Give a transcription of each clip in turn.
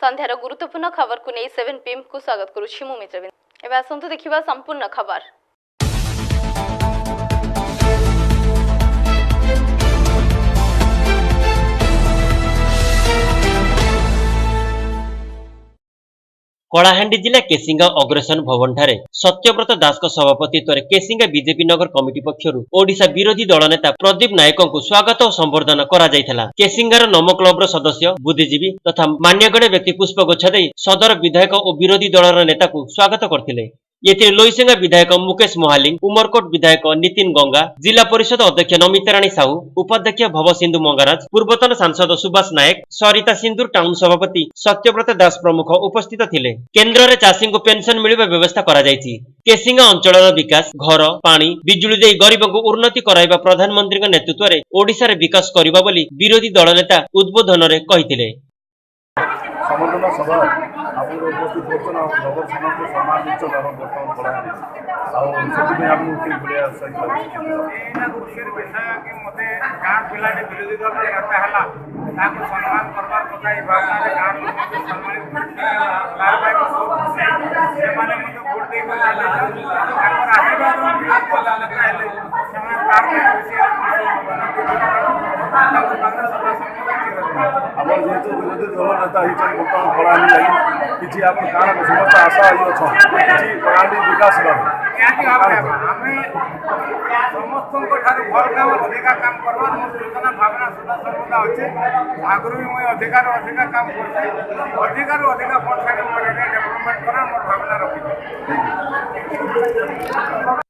संध्यार गुरुत्वपूर्ण खबर को नहीं 7 PM को स्वागत करुछि मु मित्रबिंद। एबे आसंतु देखिबा संपूर्ण खबर। कलाहांडी जिला केसिंगा अग्रसेन भवन ठारे सत्यव्रत दास सभापतित्व केसिंगा बीजेपी नगर कमिटी पक्षरु ओडिशा विरोधी दल नेता प्रदीप नायक को स्वागत और संबर्धना करा जायथिला। केसिंगार नम क्लब सदस्य बुद्धिजीवी तथा मान्यगण्य व्यक्ति पुष्प गोछा दे सदर विधायक और विरोधी दल नेता को स्वागत करथिले। एथिरे लोईसेंगा विधायक मुकेश मोहालिंग, उमरकोट विधायक नितिन गंगा, जिला परिषद अध्यक्ष नमिता राणी साहू, उपाध्यक्ष भव सिंधु मंगराज, पूर्वतन सांसद सुभाष नायक, सरिता सिंदूर टाउन सभापति सत्यव्रत दास प्रमुख उपस्थित थिले। केन्द्र रे चाषी को पेंशन मिलिबा व्यवस्था करा जायछि। केसिंगा अंचल विकास, घर, पानी, बिजुली दे गरीब को उन्नति कराइबा प्रधानमंत्री नेतृत्व रे ओडिशा रे विकास करिबा बोली विरोधी दल नेता उद्बोधन रे कहिथिले। समर्पण सभा आप उपस्थित होकर नगर समाज को सम्मान दिन्छ गरम बर्तमान पढाइ ଆଉ ସେଥିପାଇଁ ଆମକୁ କି ବଢିଆ ସହିତ ଏଇନା ଖୁସିର ବିଷୟ କି ମତେ ଗାଁ ପିଲାଟେ ବିରୋଧୀ ଦଳ ନେତା ହେଲା ତାକୁ ସମ୍ମାନ କରବାର କଥା ଏ ଭାବନାରେ ଗାଁ ଲୋକଙ୍କୁ ସମ୍ମାନିତ ତାର ପାଇଁ ବହୁତ ଖୁସି ସେମାନେ ମୋତେ ଭୋଟ ଦେଇ ତାଙ୍କର ଆଶୀର୍ବାଦ ବିରୋଧୀ ଦଳ ନେତା ହେଲେ ସେମାନେ ତାର ପାଇଁ ଖୁସି ଆମର ଯେହେତୁ ବିରୋଧୀ ଦଳ ନେତା ହେଇଛନ୍ତି ବର୍ତ୍ତମାନ କଳାହାଣ୍ଡି ଲାଗି କିଛି ଆପଣ କାରଣ ସମସ୍ତ ଆଶା ଅଛ କିଛି କଳାହାଣ୍ଡି ବିକାଶ କର ଆମେ ସମସ୍ତଙ୍କ ଠାରୁ ଭଲ କାମ ଅଧିକା କାମ କରବାର ମୋର ଯୋଜନା ଭାବନା ସଦା ସର୍ବଦା ଅଛି। ଆଗରୁ ବି ମୁଁ ଅଧିକାରୁ ଅଧିକା କାମ କରୁଛି, ଅଧିକାରୁ ଅଧିକା ଫଣ୍ଡ ଡେଭଲପମେଣ୍ଟ କରା ମୋର ଭାବନା ରଖିଛି।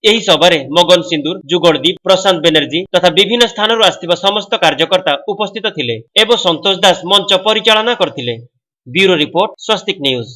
एही सभारे मगन सिंदूर, जुगलदीप, प्रशांत बेनर्जी तथा विभिन्न स्थानरू आस्थिबा समस्त कार्यकर्ता उपस्थित थिले एवं संतोष दास मंच परिचालना करथिले। ब्यूरो रिपोर्ट, स्वस्तिक न्यूज।